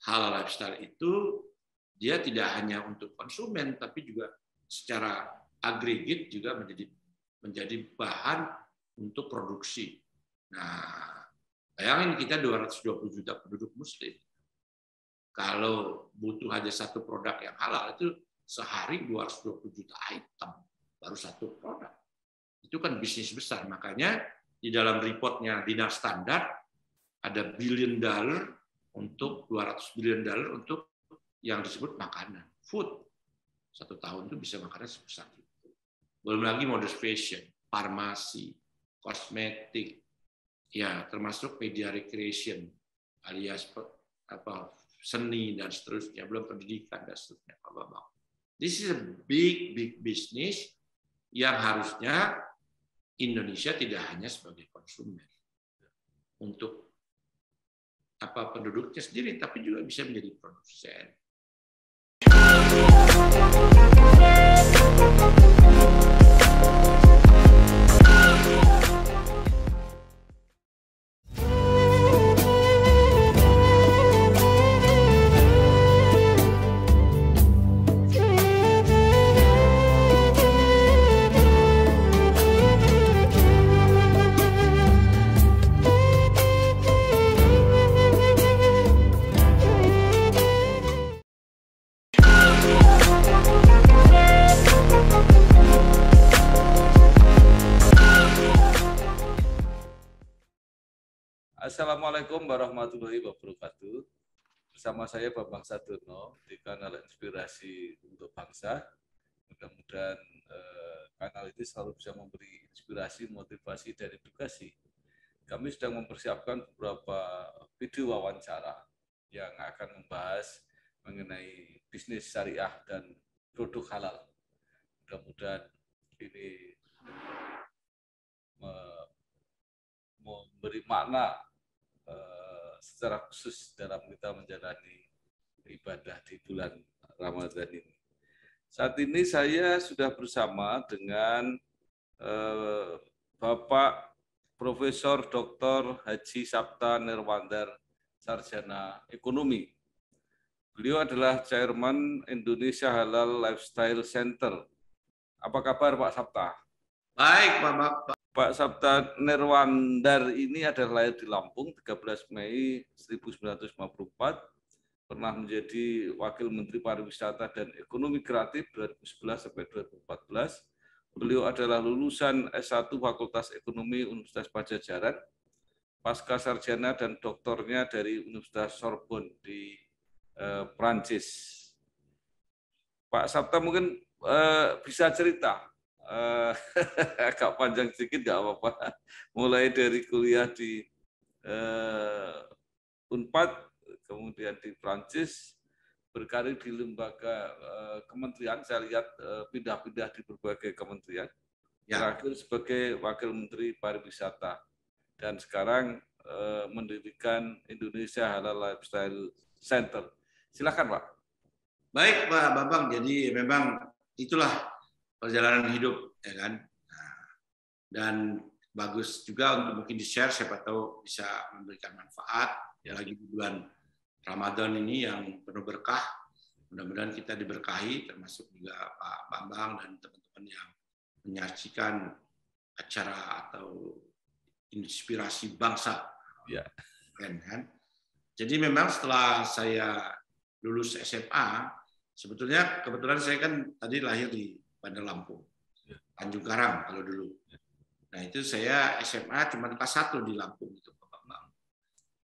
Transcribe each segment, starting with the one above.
halal lifestyle itu dia tidak hanya untuk konsumen, tapi juga secara agregat juga menjadi bahan untuk produksi. Nah, bayangin kita 220 juta penduduk Muslim. Kalau butuh hanya satu produk yang halal, itu sehari 220 juta item, baru satu produk. Itu kan bisnis besar. Makanya di dalam reportnya Dinar Standard ada $1 billion untuk $200 billion untuk yang disebut makanan, food. 1 tahun itu bisa makanan sebesar itu. Belum lagi modest fashion, farmasi, kosmetik, ya termasuk media recreation, alias seni dan seterusnya, belum pendidikan dan seterusnya. This is a big business yang harusnya Indonesia tidak hanya sebagai konsumen untuk penduduknya sendiri, tapi juga bisa menjadi produsen. Assalamualaikum warahmatullahi wabarakatuh. Bersama saya Bambang Sadurno di kanal Inspirasi untuk Bangsa. Mudah-mudahan kanal ini selalu bisa memberi inspirasi, motivasi, dan edukasi. Kami sedang mempersiapkan beberapa video wawancara yang akan membahas mengenai bisnis syariah dan produk halal. Mudah-mudahan ini memberi makna secara khusus dalam kita menjalani ibadah di bulan Ramadan ini. Saat ini saya sudah bersama dengan Bapak Profesor Dr. Haji Sabta Nirwandar, Sarjana Ekonomi. Beliau adalah Chairman Indonesia Halal Lifestyle Center. Apa kabar Pak Sabta? Baik, Pak Sabta Nirwandar ini adalah lahir di Lampung 13 Mei 1954, pernah menjadi Wakil Menteri Pariwisata dan Ekonomi Kreatif 2011 sampai 2014. Beliau adalah lulusan S1 Fakultas Ekonomi Universitas Padjadjaran, pasca sarjana dan doktornya dari Universitas Sorbonne di Prancis. Pak Sabta mungkin bisa cerita, agak panjang sedikit nggak apa-apa. Mulai dari kuliah di Unpad, kemudian di Prancis, berkarir di lembaga kementerian. Saya lihat pindah-pindah di berbagai kementerian. Terakhir sebagai Wakil Menteri Pariwisata dan sekarang mendirikan Indonesia Halal Lifestyle Center. Silakan Pak. Baik Pak Bambang. Jadi memang itulah perjalanan hidup, ya kan. Nah, dan bagus juga untuk mungkin di-share, siapa tahu bisa memberikan manfaat ya, lagi di bulan Ramadan ini yang penuh berkah. Mudah-mudahan kita diberkahi, termasuk juga Pak Bambang dan teman-teman yang menyaksikan acara atau inspirasi bangsa. Ya. Kan? Jadi memang setelah saya lulus SMA, sebetulnya kebetulan saya kan tadi lahir di Bandar Lampung, Tanjung Karang kalau dulu. Nah itu saya SMA cuma kelas 1 di Lampung itu, Pak Bambang.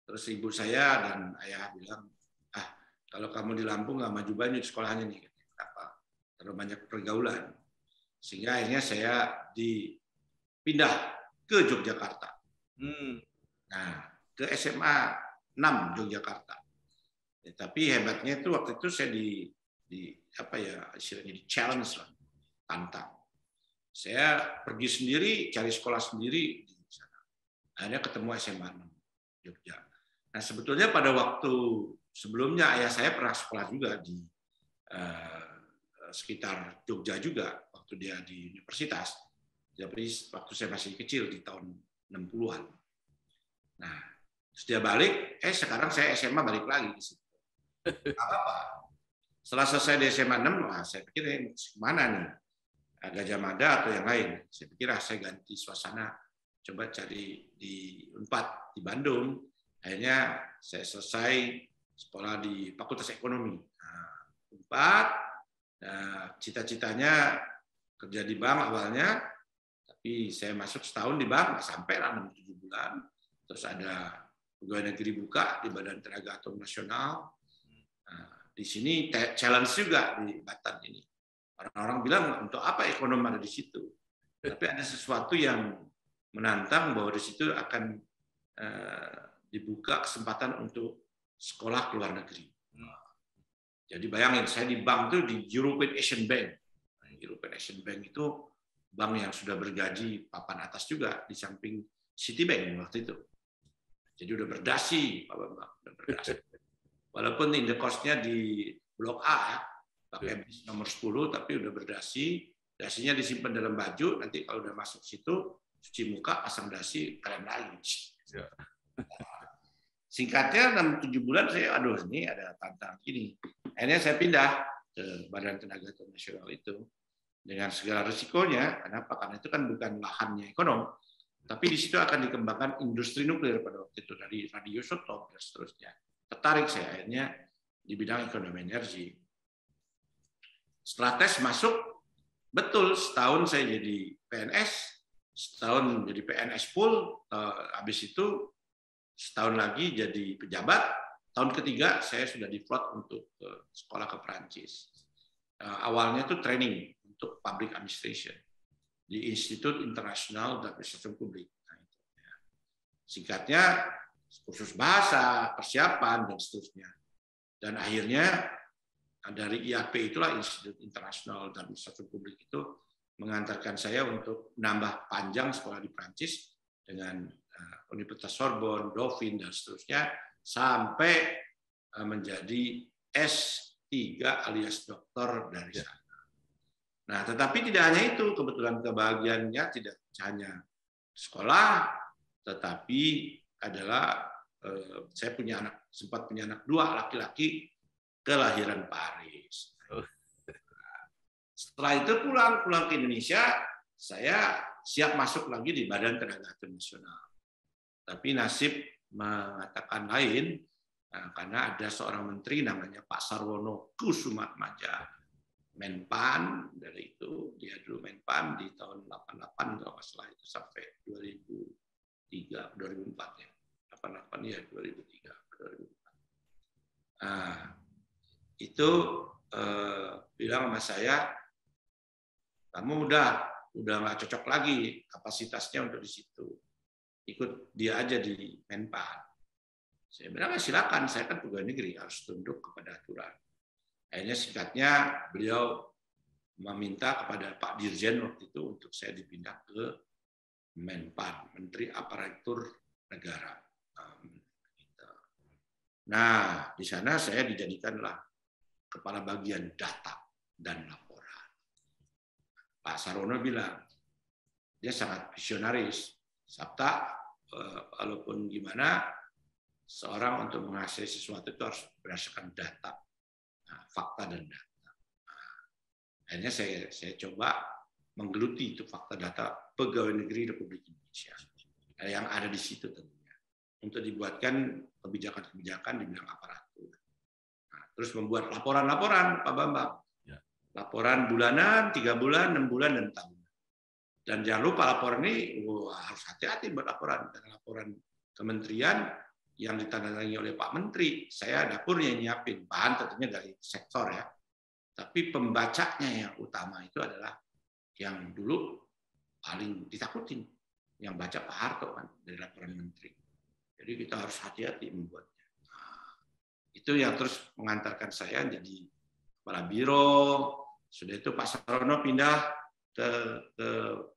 Terus ibu saya dan ayah bilang, kalau kamu di Lampung nggak maju banyak sekolahnya nih, kenapa? Terlalu banyak pergaulan. Sehingga akhirnya saya dipindah ke Yogyakarta. Nah ke SMA 6 Yogyakarta. Ya, tapi hebatnya itu waktu itu saya istilahnya di challenge lah. Tantang. Saya pergi sendiri, cari sekolah sendiri di sana. Akhirnya ketemu SMA 6 Jogja. Nah sebetulnya pada waktu sebelumnya ayah saya pernah sekolah juga di sekitar Jogja juga waktu dia di universitas. Jadi waktu saya masih kecil di tahun 60-an. Nah terus dia balik, sekarang saya SMA balik lagi di situ. Nggak apa-apa. Setelah selesai di SMA 6, wah, saya pikir kemana nih? Gajah Mada atau yang lain. Saya pikir saya ganti suasana, coba cari di Unpad di Bandung. Akhirnya saya selesai sekolah di Fakultas Ekonomi. Nah, Unpad, cita-citanya kerja di bank awalnya, tapi saya masuk setahun di bank, nggak sampai lah 6-7 bulan. Terus ada pegawai negeri buka di Badan Tenaga Atom Nasional. Nah, di sini challenge juga di Batam ini. Orang-orang bilang untuk apa ekonom ada di situ. Tapi ada sesuatu yang menantang bahwa di situ akan dibuka kesempatan untuk sekolah ke luar negeri. Jadi bayangin, saya di bank itu di European Asian Bank. European Asian Bank itu bank yang sudah bergaji papan atas juga di samping Citibank waktu itu. Jadi udah berdasi, Pak Bambang, udah berdasi. Walaupun in the cost-nya di Blok A ya, pakai bis nomor 10, tapi udah berdasi, dasinya disimpan dalam baju, nanti kalau udah masuk situ, cuci muka, pasang dasi, keren lagi. Ya. Singkatnya 6-7 bulan saya, aduh ini ada tantangan gini. Akhirnya saya pindah ke Badan Tenaga Atom Nasional itu, dengan segala risikonya. Kenapa? Karena itu kan bukan lahannya ekonom, tapi di situ akan dikembangkan industri nuklir pada waktu itu, dari radioisotop dan seterusnya. Tertarik saya akhirnya di bidang ekonomi energi. Setelah tes masuk, betul setahun saya jadi PNS, setahun jadi PNS full, habis itu setahun lagi jadi pejabat, tahun ketiga saya sudah di-plot untuk sekolah ke Perancis. Awalnya itu training untuk public administration di Institut Internasional d'Administration Publique. Nah, singkatnya, kursus bahasa, persiapan, dan seterusnya. Dan akhirnya dari IAP itulah, Institut Internasional d'Administration Publique, itu mengantarkan saya untuk menambah panjang sekolah di Prancis dengan Universitas Sorbonne, Dauphine, dan seterusnya, sampai menjadi S3 alias doktor dari sana. Nah, tetapi tidak hanya itu, kebetulan kebahagiaannya tidak hanya sekolah, tetapi adalah saya sempat punya anak 2 laki-laki kelahiran Paris. Setelah itu pulang ke Indonesia, saya siap masuk lagi di Badan Tenaga Atom Nasional. Tapi nasib mengatakan lain, karena ada seorang menteri namanya Pak Sarwono Kusumatmaja, Menpan, dari itu dia dulu Menpan di tahun 88 kalau nggak salah itu sampai 2004 ya. 88 ya 2003 2004. Nah, itu bilang sama saya, kamu udah nggak cocok lagi kapasitasnya untuk di situ, ikut dia aja di Menpan. Saya bilang silakan, saya kan pegawai negeri harus tunduk kepada aturan. Akhirnya singkatnya beliau meminta kepada Pak Dirjen waktu itu untuk saya dipindah ke Menpan, Menteri Aparatur Negara. Nah, di sana saya dijadikanlah kepala bagian data dan laporan. Pak Sarwono bilang, dia sangat visionaris. Sabta, walaupun gimana, seorang untuk menghasilkan sesuatu itu harus berdasarkan data, fakta dan data. Akhirnya saya coba menggeluti itu fakta data pegawai negeri Republik Indonesia yang ada di situ tentunya, untuk dibuatkan kebijakan-kebijakan di bidang aparatur. Nah, terus membuat laporan-laporan, Pak Bambang. Laporan bulanan, 3 bulan, 6 bulan, dan tahunan. Dan jangan lupa laporan ini harus hati-hati buat laporan. Karena laporan kementerian yang ditandatangani oleh Pak Menteri, saya dapurnya nyiapin, bahan tentunya dari sektor ya. Tapi pembacanya yang utama itu adalah yang dulu paling ditakutin, yang baca Pak Harto kan dari laporan Menteri. Jadi kita harus hati-hati membuatnya. Nah, itu yang terus mengantarkan saya jadi kepala biro. Sudah itu Pak Sarwono pindah ke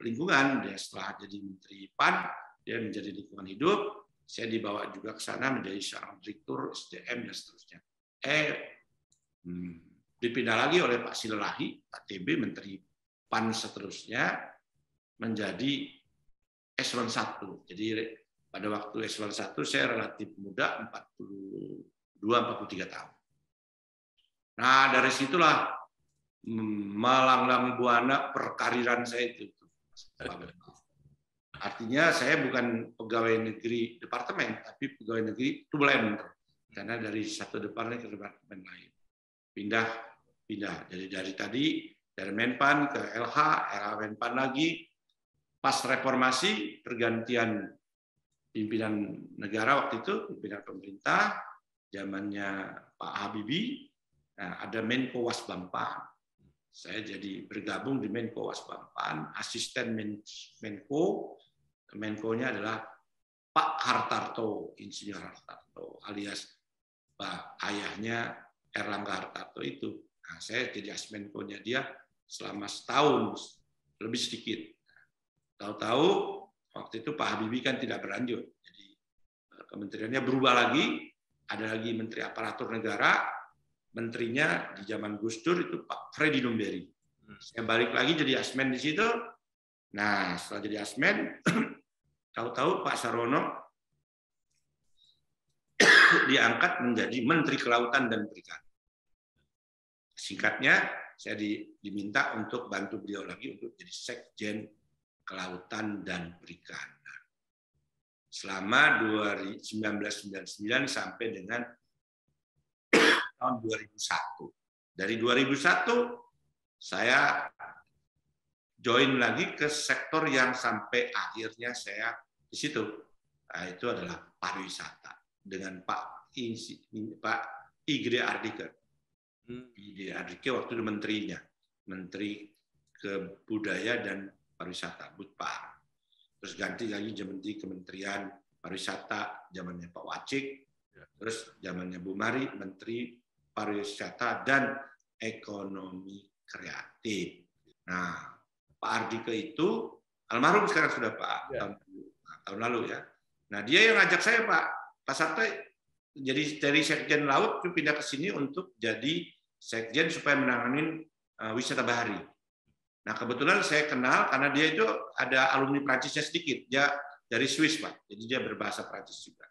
lingkungan, dia setelah jadi Menteri PAN, dia menjadi lingkungan hidup. Saya dibawa juga ke sana menjadi seorang direktur SDM dan seterusnya. Dipindah lagi oleh Pak Silalahi, Pak TB, Menteri PAN seterusnya, menjadi eselon 1. Jadi pada waktu eselon 1 saya relatif muda, 42-43 tahun. Nah, dari situlah melanglang buana perkariran saya itu. Artinya saya bukan pegawai negeri departemen, tapi pegawai negeri tulen, karena dari satu departemen ke departemen lain. Pindah. Jadi dari Menpan ke LH Menpan lagi. Pas reformasi, pergantian pimpinan negara waktu itu, pimpinan pemerintah, zamannya Pak Habibie, nah, ada Menko Wasbampan. Saya jadi bergabung di Menko Wasbampan, asisten Menko. Menko-nya adalah Pak Hartarto, Insinyur Hartarto, alias Pak ayahnya Erlangga Hartarto itu. Nah, saya jadi asmenko-nya dia selama setahun, lebih sedikit. Tahu-tahu waktu itu Pak Habibie kan tidak berlanjut. Jadi kementeriannya berubah lagi, ada lagi Menteri Aparatur Negara, menterinya di zaman Gus Dur itu Pak Freddy Numberi. Saya balik lagi jadi asmen di situ. Nah, setelah jadi asmen, tahu-tahu Pak Sarwono diangkat menjadi Menteri Kelautan dan Perikanan. Singkatnya, saya diminta untuk bantu beliau lagi untuk jadi Sekjen Kelautan dan Perikanan. Selama 1999 sampai dengan tahun 2001. Dari 2001, saya join lagi ke sektor yang sampai akhirnya saya di situ. Nah, itu adalah pariwisata dengan Pak Igede Ardike. Igede Ardike waktu itu menterinya, Menteri Kebudayaan dan Pariwisata, Budpar. Terus ganti lagi jadi Kementerian Pariwisata zamannya Pak Wacik, terus zamannya Bu Mari, Menteri Pariwisata dan Ekonomi Kreatif. Nah, Pak Ardike itu almarhum sekarang sudah Pak, tahun lalu ya. Nah, dia yang ngajak saya, Pak Sarto, jadi dari Sekjen Laut pindah ke sini untuk jadi Sekjen supaya menangani wisata bahari. Nah, kebetulan saya kenal karena dia itu ada alumni Prancisnya sedikit. Dia dari Swiss, Pak. Jadi dia berbahasa Prancis juga.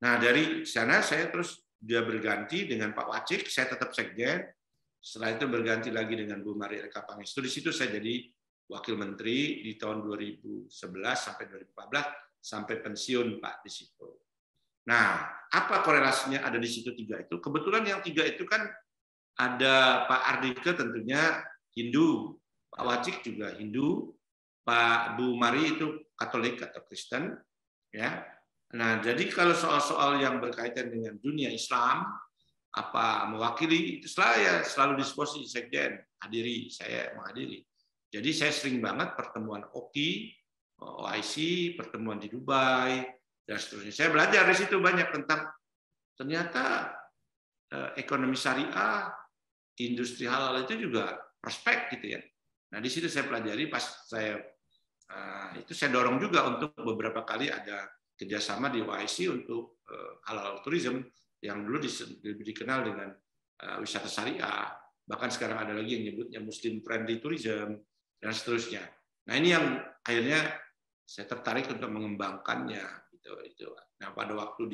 Nah, dari sana saya terus dia berganti dengan Pak Wacik, saya tetap Sekjen. Setelah itu berganti lagi dengan Bu Mari Eka Pangestu. Di situ saya jadi Wakil Menteri di tahun 2011 sampai 2014 sampai pensiun, Pak, di situ. Nah, apa korelasinya ada di situ tiga itu? Kebetulan yang tiga itu kan ada Pak Ardike tentunya Hindu, Pak Wacik juga Hindu, Pak Bu Mari itu Katolik atau Kristen, ya. Nah, jadi kalau soal-soal yang berkaitan dengan dunia Islam, apa mewakili, itu selalu disposisi Sekjen, saya menghadiri. Jadi saya sering banget pertemuan OKI, OIC, pertemuan di Dubai, dan seterusnya. Saya belajar di situ banyak tentang ternyata ekonomi syariah, industri halal itu juga prospek gitu ya. Nah, di situ saya pelajari, pas saya itu saya dorong juga untuk beberapa kali ada kerjasama di OIC untuk halal tourism yang dulu lebih dikenal dengan wisata syariah, bahkan sekarang ada lagi yang nyebutnya Muslim friendly tourism dan seterusnya. Nah, ini yang akhirnya saya tertarik untuk mengembangkannya gitu. Nah, pada waktu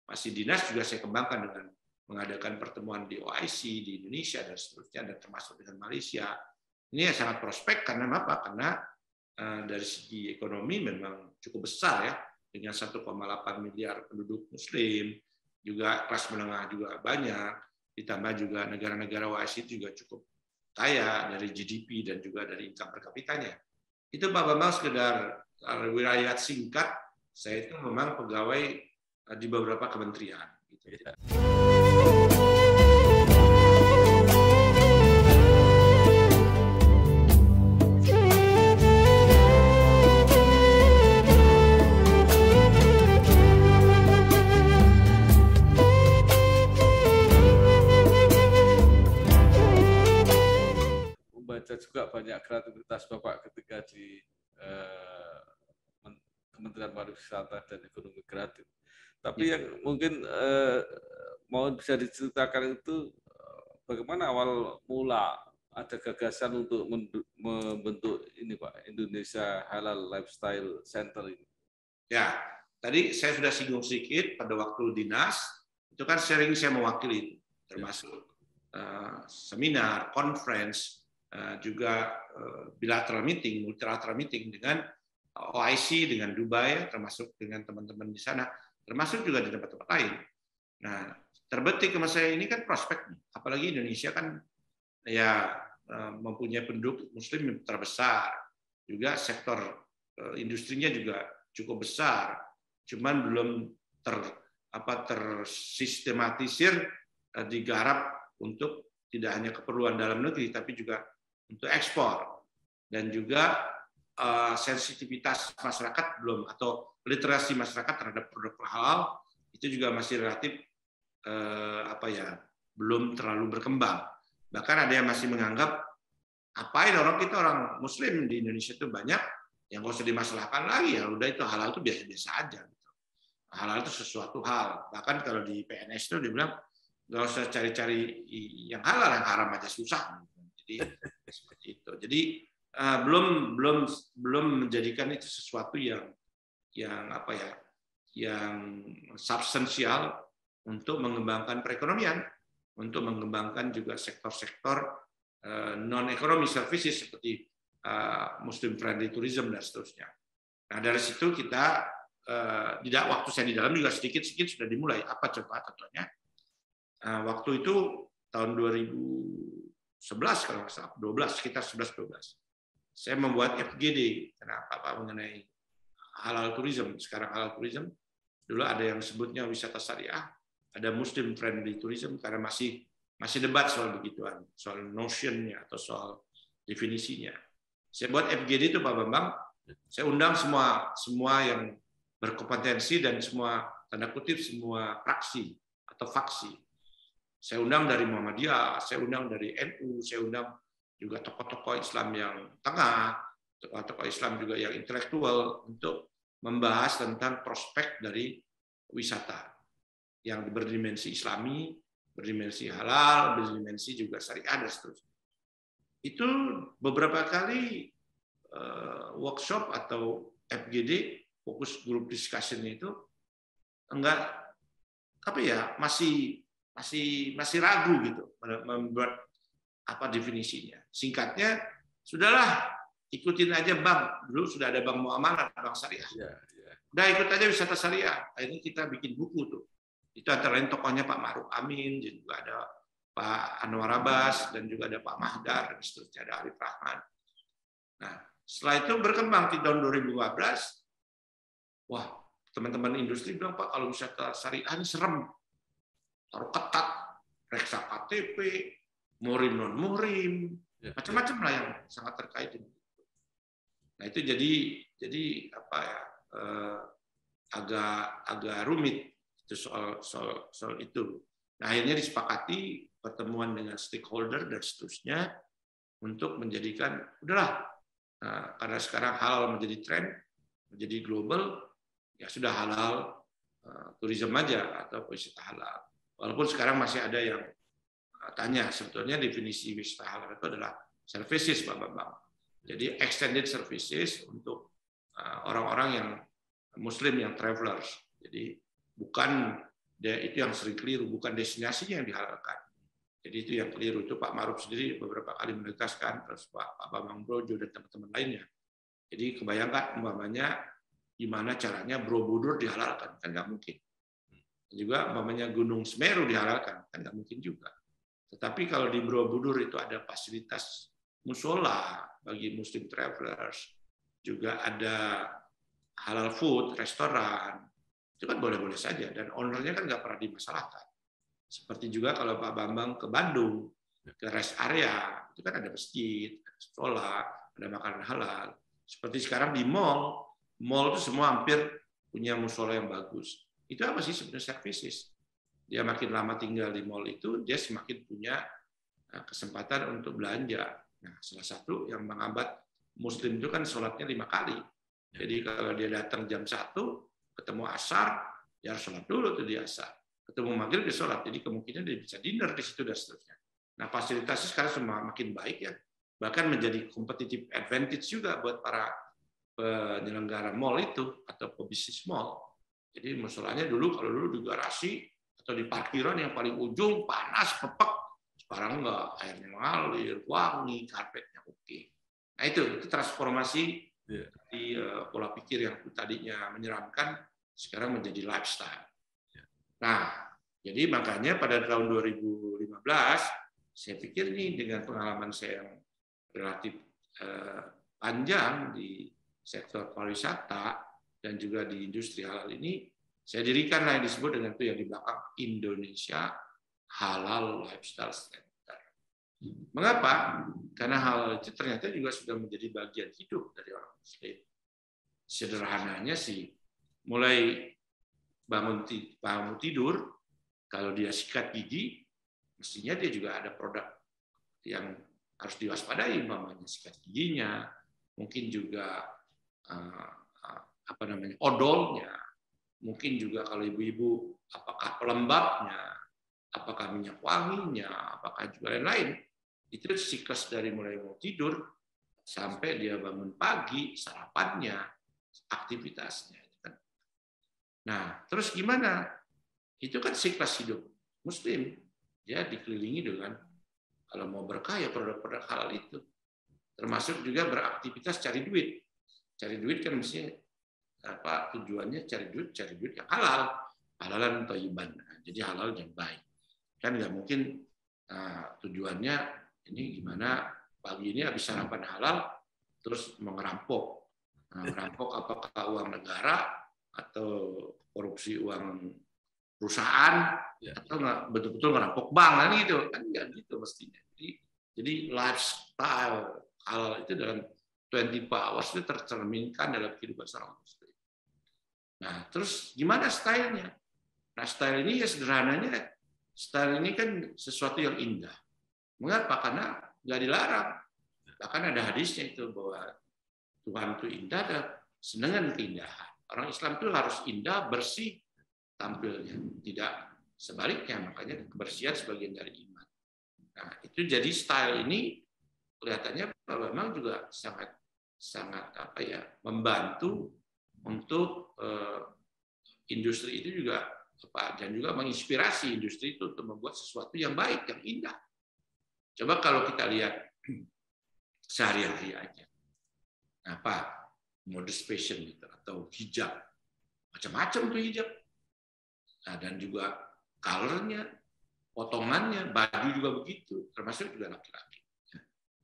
masih dinas juga saya kembangkan dengan mengadakan pertemuan di OIC di Indonesia dan seterusnya, dan termasuk dengan Malaysia. Ini sangat prospek karena apa? Karena dari segi ekonomi memang cukup besar ya, dengan 1,8 miliar penduduk Muslim, juga kelas menengah juga banyak, ditambah juga negara-negara OIC juga cukup kaya dari GDP dan juga dari income per kapitanya. Itu Pak Bambang sekedar wilayah singkat, saya itu memang pegawai di beberapa kementerian. Gitu. Membaca juga banyak kreativitas Bapak ketika di Kementerian Pariwisata dan Ekonomi Kreatif. Tapi yang mungkin mau bisa diceritakan itu bagaimana awal mula ada gagasan untuk membentuk ini Pak, Indonesia Halal Lifestyle Center ini. Ya, tadi saya sudah singgung sedikit pada waktu dinas, itu kan sering saya mewakili, termasuk seminar, conference, juga bilateral meeting, multilateral meeting dengan OIC, dengan Dubai, termasuk dengan teman-teman di sana, termasuk juga di tempat-tempat lain. Nah, terbetik ke masa ini kan prospek, apalagi Indonesia kan ya mempunyai penduduk Muslim yang terbesar, juga sektor industrinya juga cukup besar, cuman belum tersistematisir, digarap untuk tidak hanya keperluan dalam negeri, tapi juga untuk ekspor, dan juga sensitivitas masyarakat belum, atau literasi masyarakat terhadap produk halal itu juga masih relatif belum terlalu berkembang. Bahkan ada yang masih menganggap apain kita orang Muslim di Indonesia itu banyak yang nggak usah dimasalahkan lagi, ya udah itu halal itu biasa-biasa aja. Gitu. Halal itu sesuatu hal. Bahkan kalau di PNS itu dibilang nggak usah cari-cari yang halal, yang haram aja susah. Jadi seperti itu. Jadi belum menjadikan itu sesuatu yang substansial untuk mengembangkan perekonomian, untuk mengembangkan juga sektor-sektor non-ekonomi services seperti Muslim friendly tourism dan seterusnya. Nah, dari situ kita tidak, waktu saya di dalam juga sedikit-sedikit sudah dimulai. Apa contohnya? Waktu itu tahun 2011 kalau nggak salah, 12, sekitar 11-12. Saya membuat FGD. Kenapa Pak? Mengenai halal tourism. Sekarang halal tourism, dulu ada yang sebutnya wisata syariah, ada Muslim friendly tourism, karena masih debat soal begituan, soal notion-nya atau soal definisinya. Saya buat FGD itu Pak Bambang, saya undang semua yang berkompetensi dan semua tanda kutip semua fraksi atau faksi. Saya undang dari Muhammadiyah, saya undang dari NU, saya undang juga tokoh-tokoh Islam yang tengah, tokoh-tokoh Islam juga yang intelektual untuk membahas tentang prospek dari wisata yang berdimensi Islami, berdimensi halal, berdimensi juga syariah dan seterusnya. Itu beberapa kali workshop atau FGD, fokus group discussion itu masih ragu gitu membuat apa definisinya. Singkatnya, sudahlah ikutin aja Bang. Dulu sudah ada Bank Muamalah, Bank Syariah. Udah ikut aja wisata syariah. Akhirnya kita bikin buku tuh. Itu antara lain tokohnya Pak Ma'ruf Amin, juga ada Pak Anwar Abbas, dan juga ada Pak Mahdar, dan seterusnya ada Arif Rahman. Nah, setelah itu berkembang di tahun 2015. Wah, teman-teman industri bilang, Pak, kalau wisata syariah ini serem. Taruh ketat, reksa KTP, muhrim non-muhrim, macam-macam lah yang sangat terkait dengan itu. Nah, itu jadi agak rumit itu soal itu. Nah, akhirnya disepakati pertemuan dengan stakeholder dan seterusnya untuk menjadikan udahlah, karena sekarang halal menjadi tren, menjadi global, ya sudah halal tourism aja atau wisata halal. Walaupun sekarang masih ada yang tanya, sebetulnya definisi wisata halal itu adalah services, Pak Bambang. Jadi extended services untuk orang-orang yang Muslim yang travelers. Jadi bukan itu yang sering keliru, bukan destinasinya yang dihalalkan. Jadi itu yang keliru. Itu Pak Ma'ruf sendiri beberapa kali menegaskan, terus Pak Bambang Brojo dan teman-teman lainnya. Jadi kebayangkan umpamanya gimana caranya Borobudur dihalalkan, kan nggak mungkin. Juga umpamanya Gunung Semeru dihalalkan, kan nggak mungkin juga. Tetapi kalau di Borobudur itu ada fasilitas musola bagi Muslim travelers, juga ada halal food, restoran, itu kan boleh-boleh saja, dan ownernya kan nggak pernah dimasalahkan. Seperti juga kalau Pak Bambang ke Bandung, ke rest area, itu kan ada masjid, ada sekolah, ada makanan halal. Seperti sekarang di mall itu semua hampir punya musola yang bagus. Itu apa sih sebenarnya services? Dia makin lama tinggal di mall itu, dia semakin punya kesempatan untuk belanja. Nah, salah satu yang menghambat Muslim itu kan sholatnya 5 kali. Jadi kalau dia datang jam 1, ketemu asar, ya harus sholat dulu tuh di asar. Ketemu maghrib dia sholat, jadi kemungkinan dia bisa dinner di situ dan seterusnya. Nah, fasilitasnya sekarang semua makin baik ya, bahkan menjadi competitive advantage juga buat para penyelenggara mall itu atau pebisnis mall. Jadi musolanya dulu kalau dulu di garasi atau di parkiran yang paling ujung panas, pepek, sekarang enggak, airnya mengalir, wangi, karpetnya oke. Nah itu transformasi di pola pikir yang tadinya menyeramkan sekarang menjadi lifestyle. Nah, jadi makanya pada tahun 2015 saya pikir nih dengan pengalaman saya yang relatif panjang di sektor pariwisata dan juga di industri halal ini, saya dirikanlah yang disebut dengan itu yang di belakang Indonesia Halal Lifestyle Center. Mengapa? Karena hal itu ternyata juga sudah menjadi bagian hidup dari orang Muslim. Sederhananya sih, mulai bangun tidur, kalau dia sikat gigi, mestinya dia juga ada produk yang harus diwaspadai, umpamanya sikat giginya, mungkin juga odolnya, mungkin juga kalau ibu-ibu apakah pelembabnya, apakah minyak wanginya, apakah juga lain-lain. Itu siklus dari mulai mau tidur sampai dia bangun pagi, sarapannya, aktivitasnya. Nah, terus gimana? Itu kan siklus hidup Muslim. Dia dikelilingi dengan, kalau mau berkah ya produk-produk halal itu. Termasuk juga beraktivitas cari duit. Cari duit kan mestinya tujuannya cari duit yang halal. Halalan thayyiban. Jadi halal yang baik. Kan nggak mungkin tujuannya ini gimana pagi ini habis sarapan halal terus mau ngerampok. Ngerampok apakah uang negara atau korupsi uang perusahaan atau nggak betul-betul ngerampok bank kan gitu, kan nggak gitu mestinya. Jadi lifestyle halal itu dalam 24 hours itu tercerminkan dalam kehidupan seorang Muslim. Nah, terus gimana stylenya? Nah, style ini ya sederhananya, style ini kan sesuatu yang indah. Mengapa? Karena nggak dilarang. Bahkan ada hadisnya itu bahwa Tuhan itu indah dan senang dengan keindahan. Orang Islam itu harus indah, bersih tampilnya, tidak sebaliknya. Makanya kebersihan sebagian dari iman. Nah, itu jadi style ini kelihatannya memang juga sangat membantu untuk industri itu juga dan juga menginspirasi industri itu untuk membuat sesuatu yang baik, yang indah. Coba kalau kita lihat sehari-hari aja, apa modest fashion gitu atau hijab, macam-macam tuh hijab. Nah, dan juga colornya, potongannya, baju juga begitu, termasuk juga laki-laki.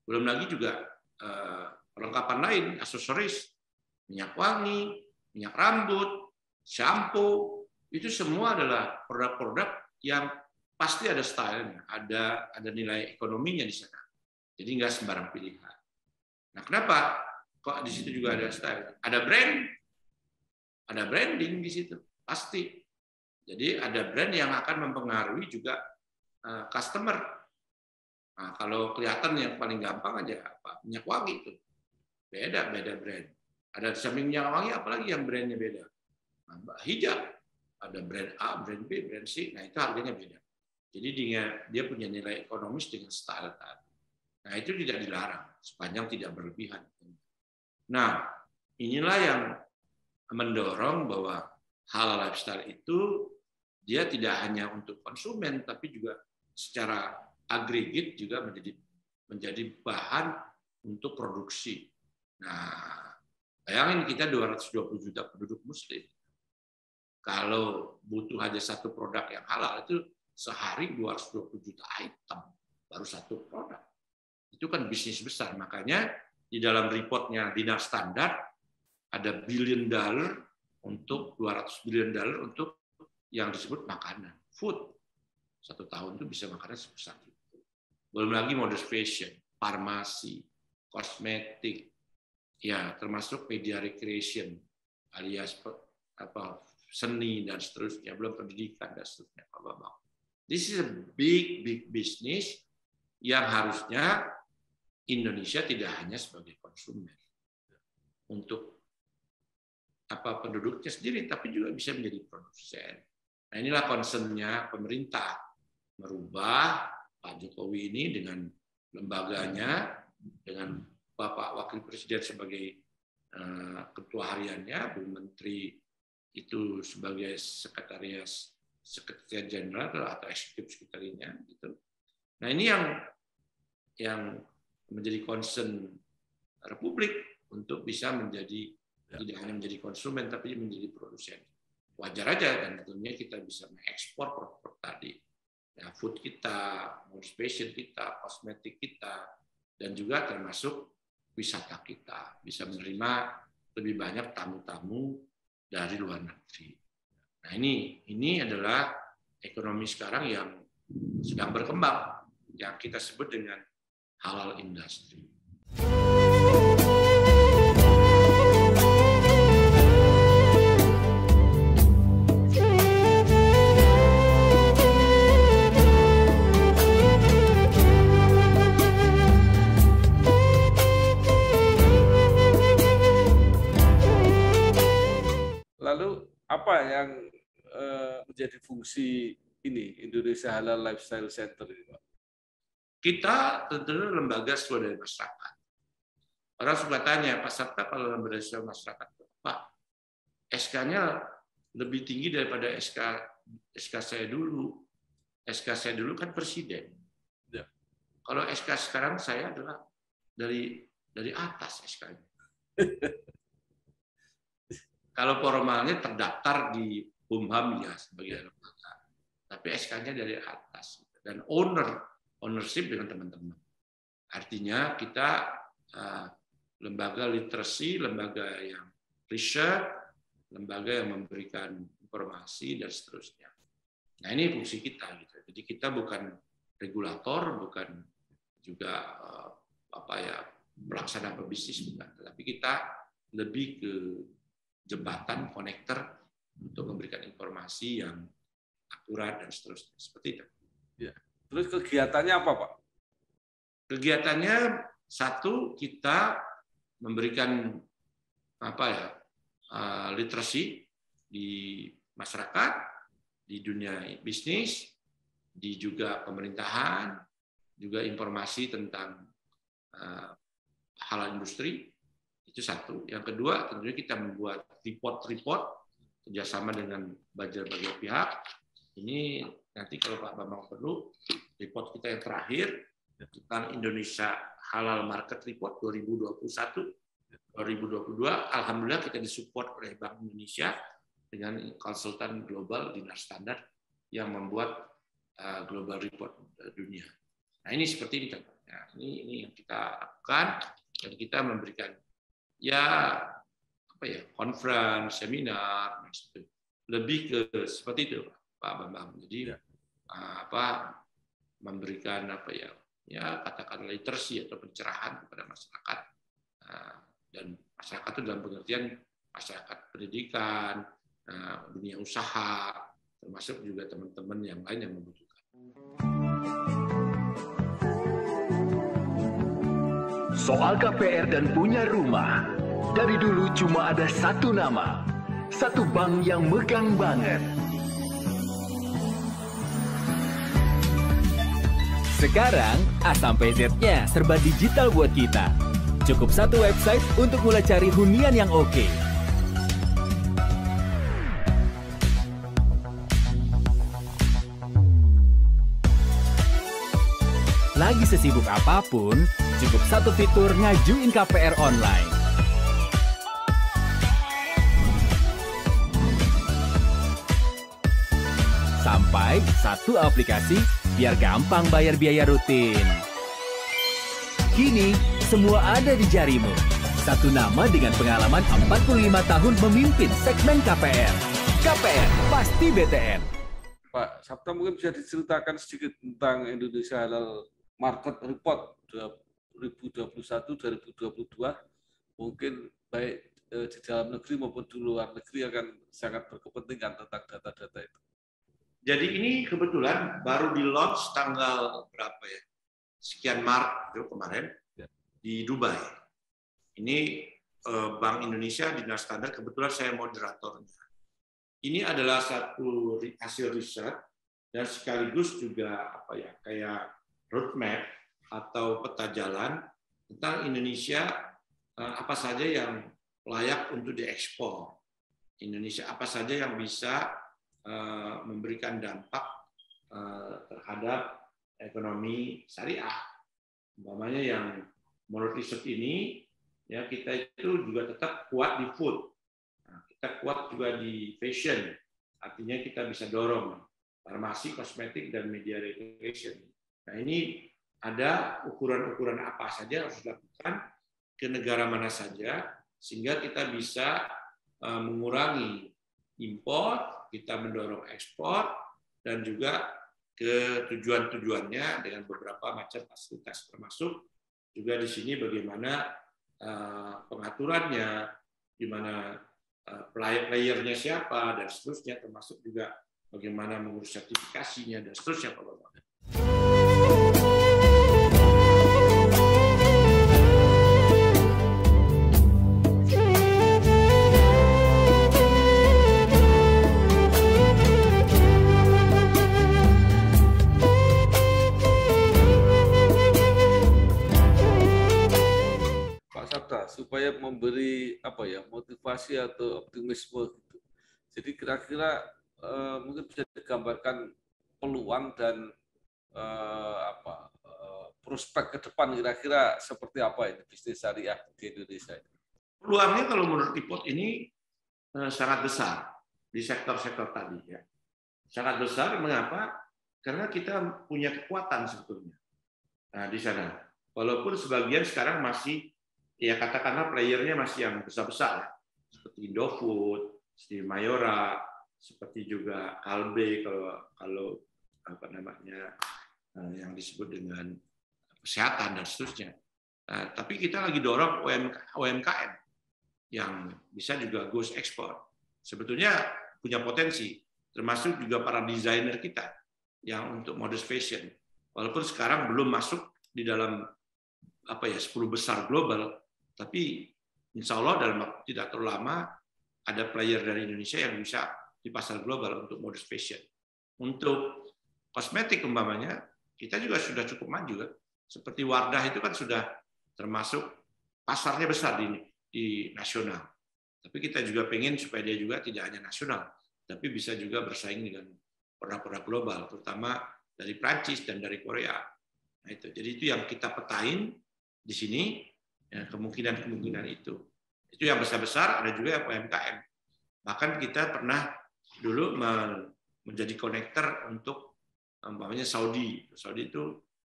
Belum lagi juga perlengkapan lain, aksesoris, minyak wangi, minyak rambut, shampoo, itu semua adalah produk-produk yang pasti ada stylenya, ada nilai ekonominya di sana. Jadi nggak sembarang pilihan. Nah, kenapa? Kok di situ juga ada style? Ada branding di situ, pasti. Jadi ada brand yang akan mempengaruhi juga customer. Nah, kalau kelihatan yang paling gampang aja minyak wangi itu, beda brand. Ada di samping minyak wangi, apalagi yang brandnya beda. Nah, hijab, ada brand A, brand B, brand C. Nah, itu harganya beda. Jadi dia punya nilai ekonomis dengan style tadi. Nah, itu tidak dilarang, sepanjang tidak berlebihan. Nah, inilah yang mendorong bahwa halal lifestyle itu dia tidak hanya untuk konsumen, tapi juga secara agregat juga menjadi bahan untuk produksi. Nah, bayangin kita 220 juta penduduk Muslim. Kalau butuh aja satu produk yang halal, itu sehari 220 juta item, baru satu produk. Itu kan bisnis besar. Makanya di dalam reportnya Dinar Standard ada $1 billion untuk 200 billion dollar untuk yang disebut makanan, food. 1 tahun itu bisa makanan sebesar itu. Belum lagi modest fashion, farmasi, kosmetik, ya termasuk media recreation, alias seni dan seterusnya, belum pendidikan dan seterusnya. This is a big business yang harusnya Indonesia tidak hanya sebagai konsumen untuk penduduknya sendiri, tapi juga bisa menjadi produsen. Nah, inilah concern-nya pemerintah merubah Pak Jokowi ini dengan lembaganya, dengan Bapak Wakil Presiden sebagai ketua hariannya, Bu Menteri itu sebagai sekretaris jenderal atau eksekutif sekretarinya gitu. Nah ini yang menjadi concern Republik untuk bisa menjadi tidak hanya menjadi konsumen tapi menjadi produsen. Wajar aja, dan tentunya kita bisa mengekspor produk tadi, ya, food kita, fashion kita, kosmetik kita, dan juga termasuk wisata kita bisa menerima lebih banyak tamu-tamu dari luar negeri. Nah ini adalah ekonomi sekarang yang sedang berkembang, yang kita sebut dengan halal industry. Lalu apa yang menjadi fungsi ini Indonesia Halal Lifestyle Center ini, Pak? Kita tentunya lembaga swadaya masyarakat. Orang suka tanya, Pak Sabta kalau lembaga swadaya masyarakat, Pak, SK-nya lebih tinggi daripada SK saya dulu. SK saya dulu kan presiden. Ya. Kalau SK sekarang saya adalah dari atas SK-nya. Kalau formalnya terdaftar di Bumham ya sebagai lembaga, tapi SK-nya dari atas dan ownership dengan teman-teman. Artinya kita lembaga literasi, lembaga yang riset, lembaga yang memberikan informasi dan seterusnya. Nah ini fungsi kita gitu. Jadi kita bukan regulator, bukan juga pelaksana pebisnis bukan, tetapi kita lebih ke jembatan, konektor untuk memberikan informasi yang akurat dan seterusnya. Seperti itu. Ya. Terus kegiatannya apa, Pak? Kegiatannya satu, kita memberikan literasi di masyarakat, di dunia bisnis, di juga pemerintahan, juga informasi tentang halal industri. Itu satu. Yang kedua, tentunya kita membuat report-report kerjasama dengan berbagai pihak. Ini nanti kalau Pak Bambang perlu, report kita yang terakhir tentang Indonesia Halal Market Report 2021-2022. Alhamdulillah kita disupport oleh Bank Indonesia dengan konsultan global Dinar Standard yang membuat global report dunia. Nah ini seperti ini contohnya. Ini yang kita lakukan, dan kita memberikan conference, seminar, lebih ke seperti itu Pak Bambang. Jadi memberikan katakan literasi atau pencerahan kepada masyarakat, dan masyarakat itu dalam pengertian masyarakat pendidikan, dunia usaha, termasuk juga teman-teman yang lain yang membutuhkan. Soal KPR dan punya rumah, dari dulu cuma ada satu nama, satu bank yang megang banget. Sekarang A sampai Z-nya serba digital buat kita. Cukup satu website untuk mulai cari hunian yang oke. Lagi sesibuk apapun, cukup satu fitur ngajuin KPR online. Sampai satu aplikasi biar gampang bayar biaya rutin. Kini, semua ada di jarimu. Satu nama dengan pengalaman 45 tahun memimpin segmen KPR. KPR, pasti BTN. Pak Sabta, mungkin bisa diceritakan sedikit tentang Indonesia Halal Market Report 2021-2022. Mungkin baik di dalam negeri maupun di luar negeri akan sangat berkepentingan tentang data-data itu. Jadi ini kebetulan baru di launch tanggal berapa ya? Sekian Maret kemarin di Dubai. Ini Bank Indonesia Dinar Standard, kebetulan saya moderatornya. Ini adalah satu hasil riset dan sekaligus juga kayak roadmap atau peta jalan tentang Indonesia, apa saja yang layak untuk diekspor. Indonesia apa saja yang bisa memberikan dampak terhadap ekonomi syariah. Umpamanya yang menurut riset ini, ya kita itu juga tetap kuat di food, nah, kita kuat juga di fashion, artinya kita bisa dorong farmasi, kosmetik, dan media recreation. Nah ini ada ukuran-ukuran apa saja harus dilakukan ke negara mana saja, sehingga kita bisa mengurangi impor, kita mendorong ekspor, dan juga ke tujuan-tujuannya dengan beberapa macam fasilitas, termasuk juga di sini bagaimana pengaturannya, di mana player-playernya siapa, dan seterusnya, termasuk juga bagaimana mengurus sertifikasinya, dan seterusnya, Pak Bapak. Supaya memberi motivasi atau optimisme gitu. Jadi kira-kira mungkin bisa digambarkan peluang dan prospek ke depan kira-kira seperti apa ini bisnis syariah di Indonesia ini. Peluangnya kalau menurut Ipot ini sangat besar di sektor-sektor tadi ya. Sangat besar, mengapa? Karena kita punya kekuatan sebetulnya. Nah, di sana. Walaupun sebagian sekarang masih, ya katakanlah playernya masih yang besar-besar, seperti Indofood, seperti Mayora, seperti juga Kalbe kalau apa namanya yang disebut dengan kesehatan dan seterusnya. Tapi kita lagi dorong UMKM yang bisa juga goes ekspor. Sebetulnya punya potensi, termasuk juga para desainer kita yang untuk modest fashion. Walaupun sekarang belum masuk di dalam 10 besar global. Tapi insya Allah dalam waktu tidak terlalu lama ada player dari Indonesia yang bisa di pasar global untuk modest fashion. Untuk kosmetik umpamanya, kita juga sudah cukup maju kan. Seperti Wardah itu kan sudah termasuk pasarnya besar di nasional. Tapi kita juga pengen supaya dia juga tidak hanya nasional, tapi bisa juga bersaing dengan produk-produk global, terutama dari Prancis dan dari Korea. Nah, itu. Jadi itu yang kita petain di sini. Ya, kemungkinan itu yang besar-besar, ada juga yang UMKM. Bahkan kita pernah dulu menjadi konektor untuk umpamanya Saudi itu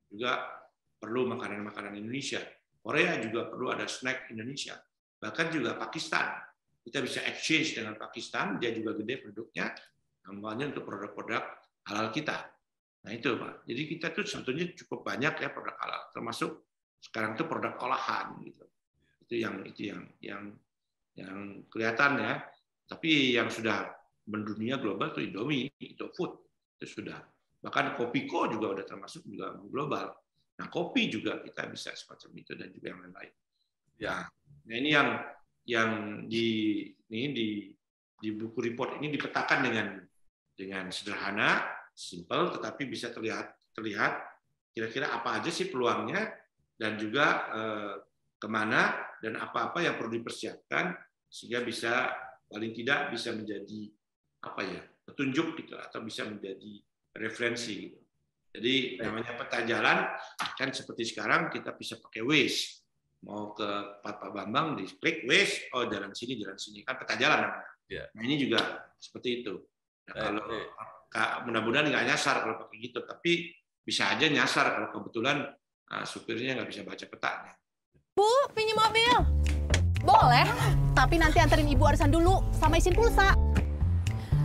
juga perlu makanan-makanan Indonesia. Korea juga perlu ada snack Indonesia. Bahkan juga Pakistan, kita bisa exchange dengan Pakistan, dia juga gede produknya, umpamanya untuk produk-produk halal kita. Nah itu Pak. Jadi kita tuh sebetulnya cukup banyak ya produk halal, termasuk sekarang itu produk olahan gitu. Itu yang kelihatan ya. Tapi yang sudah mendunia global itu Indomie, Indofood itu sudah. Bahkan Kopiko juga udah termasuk juga global. Nah, kopi juga kita bisa semacam itu dan juga yang lain-lain. Ya. Nah, ini yang di buku report ini dipetakan dengan sederhana, simple, tetapi bisa terlihat kira-kira apa aja sih peluangnya, dan juga kemana dan apa-apa yang perlu dipersiapkan sehingga bisa paling tidak bisa menjadi petunjuk gitu, atau bisa menjadi referensi gitu. Jadi namanya peta jalan kan seperti sekarang kita bisa pakai Waze, mau ke Pak Bambang diklik Waze, oh jalan sini kan peta jalan namanya. Yeah. Nah ini juga seperti itu. Nah, kalau mudah-mudahan nggak nyasar kalau pakai gitu, tapi bisa aja nyasar kalau kebetulan supirnya nggak bisa baca petanya. Bu, pinjam mobil. Boleh, tapi nanti anterin Ibu arisan dulu sama isin pulsa.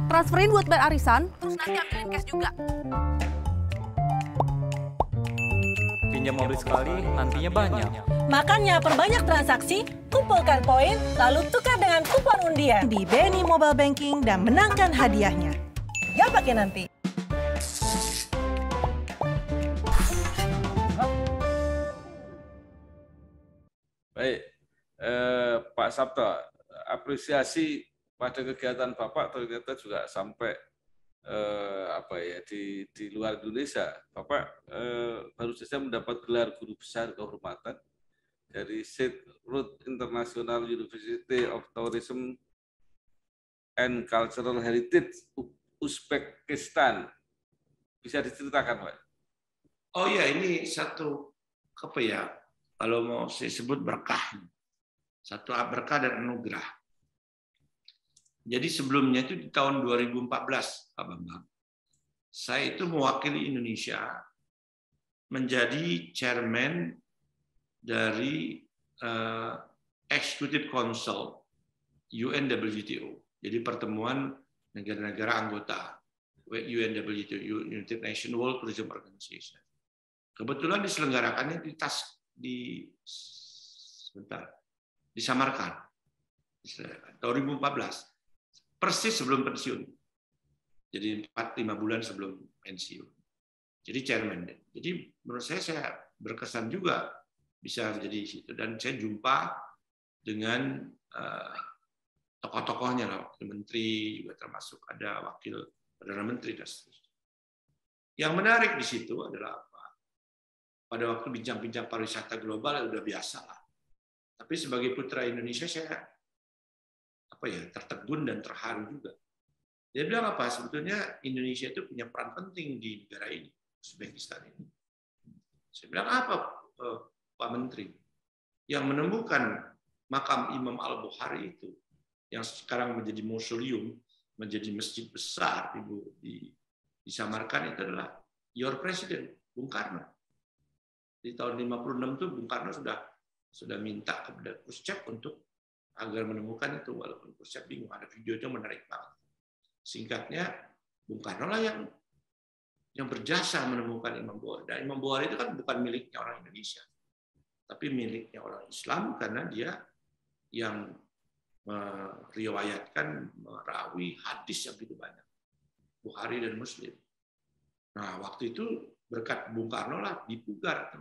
Transferin buat bayar arisan, terus nanti ambilin cash juga. Pinjam mobil sekali, nantinya banyak. Makanya perbanyak transaksi, kumpulkan poin, lalu tukar dengan kupon undian di BNI Mobile Banking dan menangkan hadiahnya. Gak pakai nanti. Baik, Pak Sabto, apresiasi pada kegiatan Bapak ternyata juga sampai di luar Indonesia. Bapak baru saja mendapat gelar guru besar kehormatan dari Silk Road International University of Tourism and Cultural Heritage Uzbekistan. Bisa diceritakan, Pak? Oh ya, ini satu apa ya? Kalau mau saya sebut berkah, satu berkah dan anugerah. Jadi sebelumnya itu di tahun 2014, Pak Bambang, saya itu mewakili Indonesia menjadi chairman dari Executive Council UNWTO. Jadi pertemuan negara-negara anggota UNWTO, United Nations World Tourism Organization. Kebetulan diselenggarakannya di Samarkand, 2014, persis sebelum pensiun. Jadi 4-5 bulan sebelum pensiun. Jadi chairman. Jadi menurut saya berkesan juga bisa menjadi situ, dan saya jumpa dengan tokoh-tokohnya, wakil menteri juga termasuk, ada wakil perdana menteri dan seterusnya. Yang menarik di situ adalah apa? Pada waktu bincang-bincang pariwisata global udah biasa lah. Tapi sebagai putra Indonesia saya tertegun dan terharu juga. Dia bilang apa? Sebetulnya Indonesia itu punya peran penting di negara ini, Uzbekistan ini. Saya bilang apa, Pak Menteri? Yang menemukan makam Imam Al-Bukhari itu, yang sekarang menjadi mausoleum, menjadi masjid besar di Samarkand, itu adalah your president, Bung Karno. Di tahun 56 itu Bung Karno sudah minta kepada Khrushchev untuk agar menemukan itu, walaupun Khrushchev bingung. Ada videonya menarik banget. Singkatnya, Bung Karno lah yang berjasa menemukan Imam Bukhari. Dan Imam Bukhari itu kan bukan miliknya orang Indonesia, tapi miliknya orang Islam, karena dia yang meriwayatkan, merawi hadis yang begitu banyak, Bukhari dan Muslim. Nah, waktu itu berkat Bung Karno lah dipugar,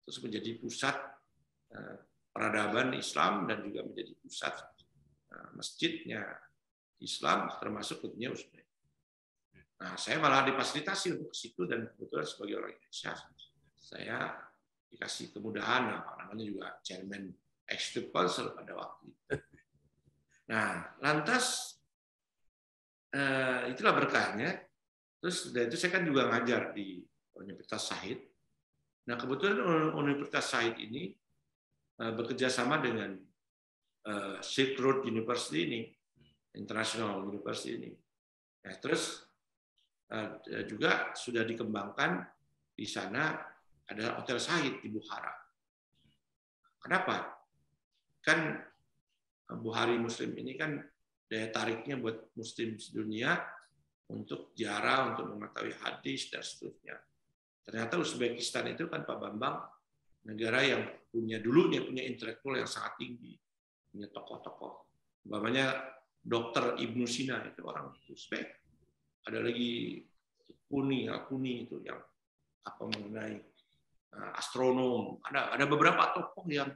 terus menjadi pusat peradaban Islam dan juga menjadi pusat masjidnya Islam, termasuk tentunya Uzbek. Nah, saya malah difasilitasi untuk ke situ, dan kebetulan sebagai orang Indonesia saya dikasih kemudahan, namanya juga chairman Executive Council pada waktu itu. Nah, lantas itulah berkahnya. Terus dari itu saya kan juga ngajar di Universitas Shahid. Nah, kebetulan Universitas Shahid ini bekerja sama dengan Silk Road University ini, International University ini. Nah, terus juga sudah dikembangkan di sana ada Hotel Shahid di Bukhara. Kenapa? Kan Bukhari Muslim ini kan daya tariknya buat Muslim dunia untuk ziarah, untuk mengetahui hadis dan seterusnya. Ternyata Uzbekistan itu kan Pak Bambang negara yang punya intelektual yang sangat tinggi, punya tokoh-tokoh. Umpamanya Dr. Ibnu Sina itu orang Uzbek. Ada lagi Kuni itu yang mengenai astronom. Ada beberapa tokoh yang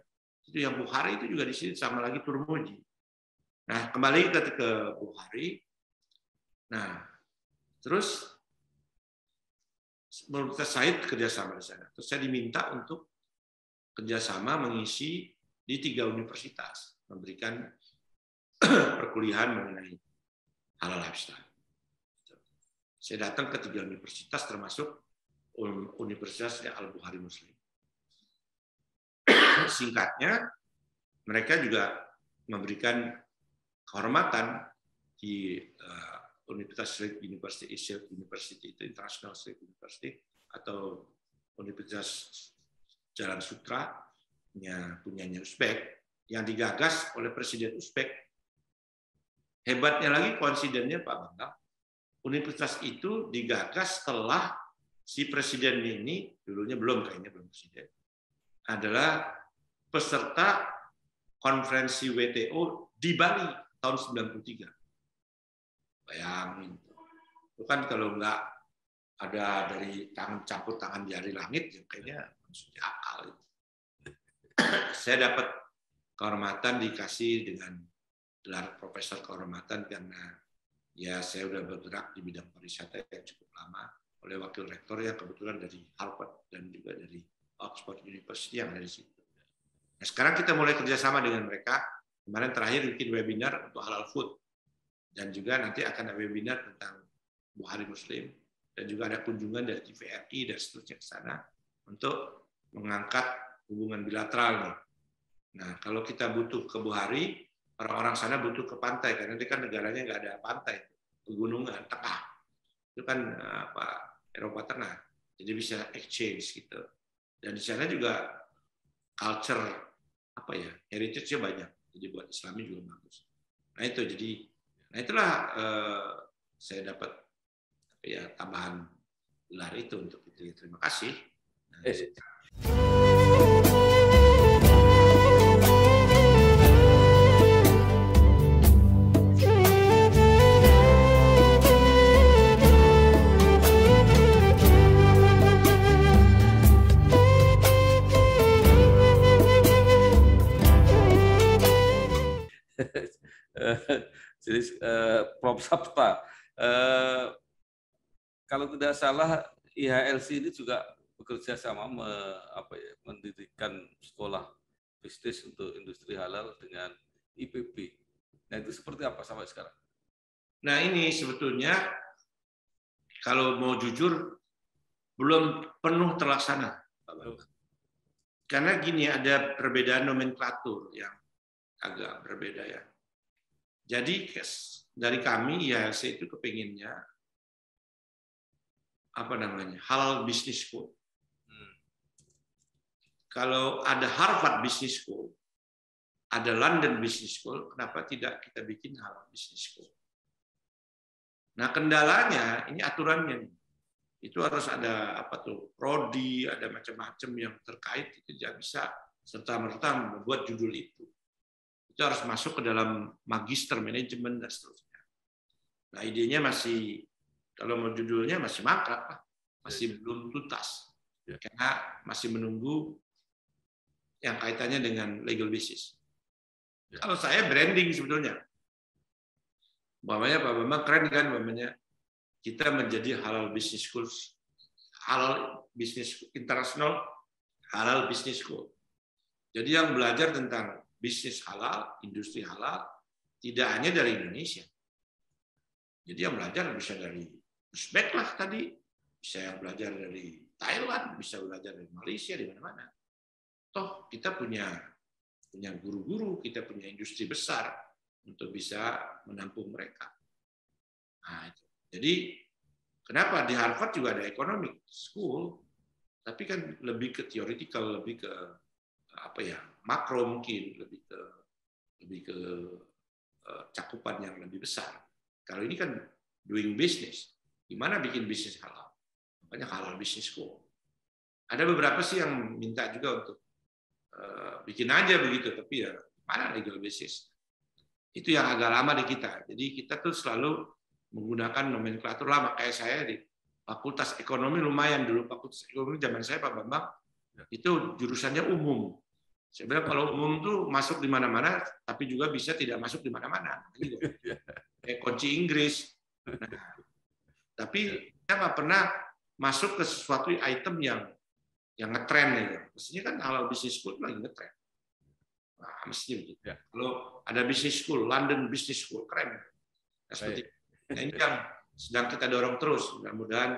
Bukhari itu juga di sini, sama lagi Turmuji. Nah, kembali ke Bukhari. Nah, terus Universitas Shahid kerjasama di sana. Terus saya diminta untuk kerjasama mengisi di 3 universitas, memberikan perkuliahan mengenai halal lifestyle. Saya datang ke 3 universitas, termasuk Universitas Al-Bukhari Muslim. Singkatnya, mereka juga memberikan kehormatan di Universitas Shahid University itu, International Shahid University, atau Universitas Jalan Sutra punyanya Uzbek, yang digagas oleh Presiden Uzbek. Hebatnya lagi, koinsidennya Pak Bambang, universitas itu digagas setelah si presiden ini, dulunya belum presiden, adalah peserta konferensi WTO di Bali tahun 93. Bayangin, itu kan kalau nggak ada dari campur tangan di hari langit, ya kayaknya maksudnya akal. Saya dapat kehormatan, dikasih dengan gelar profesor kehormatan karena ya saya udah bergerak di bidang pariwisata yang cukup lama oleh wakil rektor yang kebetulan dari Harvard dan juga dari Oxford University yang ada di situ. Nah, sekarang kita mulai kerjasama dengan mereka. Kemarin terakhir bikin webinar untuk halal food. Dan juga nanti akan ada webinar tentang Bukhari Muslim, dan juga ada kunjungan dari TVRI dan seterusnya ke sana untuk mengangkat hubungan bilateral nih. Nah, kalau kita butuh ke Buhari, orang-orang sana butuh ke pantai karena dia kan negaranya nggak ada pantai, pegunungan tengah. Itu kan Eropa Tengah. Jadi bisa exchange gitu. Dan di sana juga culture heritage-nya banyak. Jadi buat Islami juga bagus. Nah itu itulah saya dapat tambahan gelar itu untuk itu. Terima kasih. Jadi Prof. Sapta, kalau tidak salah IHLC ini juga bekerja sama mendirikan sekolah bisnis untuk industri halal dengan IPB. Nah itu seperti apa sampai sekarang? Nah ini sebetulnya kalau mau jujur belum penuh terlaksana, karena gini ada perbedaan nomenklatur yang agak berbeda ya. Jadi dari kami IHLC itu kepinginnya halal business school. Kalau ada Harvard Business School, ada London Business School, kenapa tidak kita bikin halal business school? Nah kendalanya ini aturannya nih. Itu harus ada prodi, ada macam-macam yang terkait, itu tidak bisa serta-merta membuat judul itu. Itu harus masuk ke dalam magister manajemen dan seterusnya. Nah idenya masih, kalau mau judulnya masih mangkrak, masih belum tuntas. Karena masih menunggu yang kaitannya dengan legal basis. Kalau saya branding sebetulnya. Pak Bambang keren kan, kita menjadi halal business school, halal business international, halal business school. Jadi yang belajar tentang bisnis halal, industri halal, tidak hanya dari Indonesia. Jadi yang belajar bisa dari Uzbek lah tadi, bisa yang belajar dari Thailand, bisa belajar dari Malaysia, di mana-mana. Toh kita punya guru-guru, kita punya industri besar untuk bisa menampung mereka. Nah, itu. Jadi kenapa di Harvard juga ada economic school, tapi kan lebih ke theoretical, lebih ke makro mungkin, lebih ke cakupan yang lebih besar. Kalau ini kan doing business, gimana bikin bisnis halal? Makanya halal business school. Ada beberapa sih yang minta juga untuk bikin aja begitu, tapi ya mana legal basis? Itu yang agak lama di kita. Jadi kita tuh selalu menggunakan nomenklatur lama. Kayak saya di Fakultas Ekonomi lumayan dulu. Fakultas Ekonomi zaman saya Pak Bambang itu jurusannya umum. Saya bilang kalau umum tuh masuk di mana-mana, tapi juga bisa tidak masuk di mana-mana. Kayak kunci Inggris. Nah, tapi kita nggak pernah masuk ke sesuatu item yang ngetren ya. Mestinya kan halal business school lagi ngetren. Nah, mestinya begitu. Ya. Kalau ada business school, London Business School, keren. Nah, seperti nah, ini yang sedang kita dorong terus. Mudah-mudahan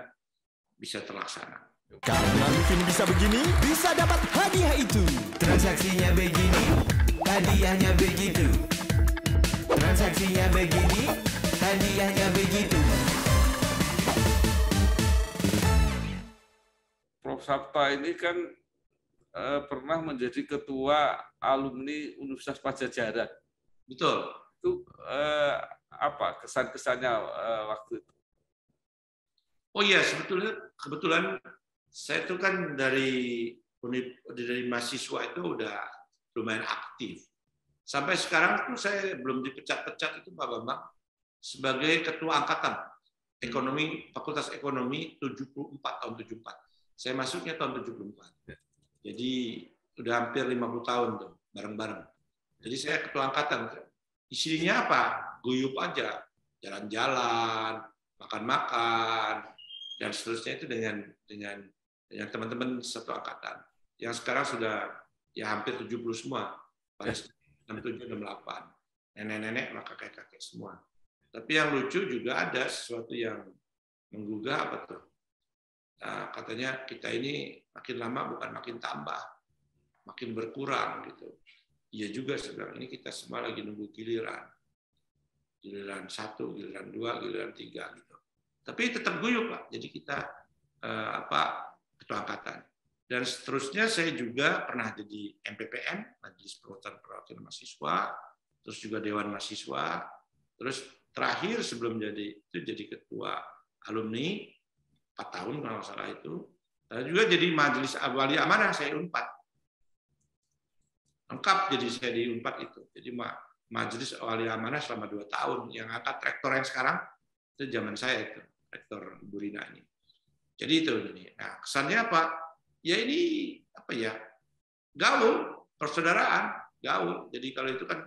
bisa terlaksana. Karena Livin bisa begini, bisa dapat hadiah itu. Transaksinya begini, hadiahnya begitu. Transaksinya begini, hadiahnya begitu. Prof. Sapta ini kan pernah menjadi ketua alumni Universitas Padjadjaran. Betul. Itu apa kesan-kesannya waktu itu? Oh iya, kebetulan saya itu kan dari mahasiswa itu udah lumayan aktif. Sampai sekarang tuh saya belum dipecat-pecat itu Pak Bambang sebagai ketua angkatan ekonomi Fakultas Ekonomi 74 tahun 74. Saya masuknya tahun 74. Jadi udah hampir 50 tahun tuh bareng-bareng. Jadi saya ketua angkatan. Isinya apa? Guyup aja, jalan-jalan, makan-makan dan seterusnya itu dengan teman-teman satu angkatan. Yang sekarang sudah ya hampir 70 semua. Pada 67, 68. Nenek-nenek, maka kakek-kakek semua. Tapi yang lucu juga ada sesuatu yang menggugah apa tuh? katanya kita ini makin lama bukan makin tambah, makin berkurang gitu. Iya juga sebenarnya, ini kita semua lagi nunggu giliran 1, giliran 2, giliran 3 gitu. Tapi tetap guyup Pak. Jadi kita ketua angkatan. Dan seterusnya saya juga pernah jadi MPPM, Majelis Perwakilan Mahasiswa, terus juga Dewan Mahasiswa, terus terakhir sebelum jadi ketua alumni 4 tahun kalau salah itu, dan juga jadi Majelis Wali Amanah saya Unpad. Lengkap jadi saya di Unpad itu. Jadi Majelis Wali Amanah selama 2 tahun. Yang angkat rektor yang sekarang itu zaman saya itu, Rektor Ibu Rina ini. Jadi itu ini. Nah, kesannya apa? Ya ini apa ya? Gaul, persaudaraan, gaul. Jadi kalau itu kan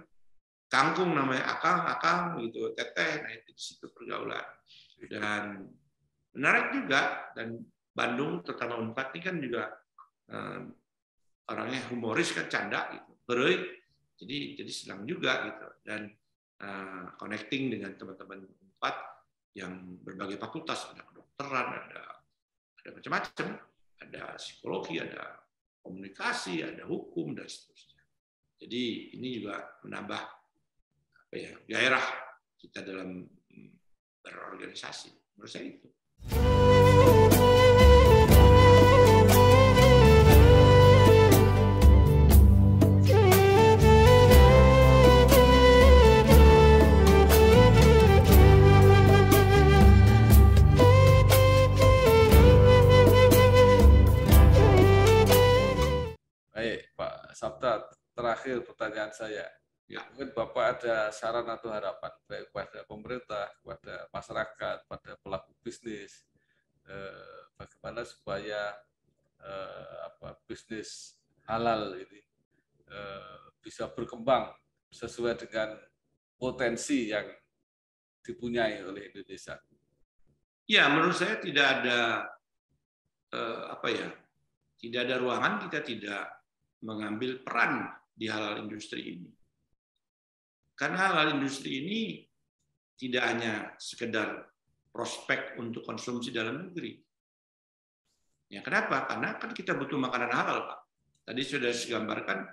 kangkung namanya akang gitu, teteh, nah itu di situ pergaulan. Dan menarik juga, dan Bandung terutama Unpad ini kan juga orangnya humoris kan, canda gitu. Jadi senang juga gitu, dan connecting dengan teman-teman Unpad yang berbagai fakultas, ada kedokteran, ada macam-macam, ada psikologi, ada komunikasi, ada hukum dan seterusnya. Jadi ini juga menambah gairah kita dalam berorganisasi. Menurut saya itu. Baik, Pak Sabta, terakhir pertanyaan saya. Ya. Mungkin Bapak ada saran atau harapan baik kepada pemerintah, kepada masyarakat, pada pelaku bisnis, bagaimana supaya bisnis halal ini bisa berkembang sesuai dengan potensi yang dipunyai oleh Indonesia. Ya, menurut saya tidak ada tidak ada ruangan kita tidak mengambil peran di halal industri ini. Karena halal industri ini tidak hanya sekedar prospek untuk konsumsi dalam negeri. Ya, kenapa? Karena kan kita butuh makanan halal, Pak. Tadi sudah digambarkan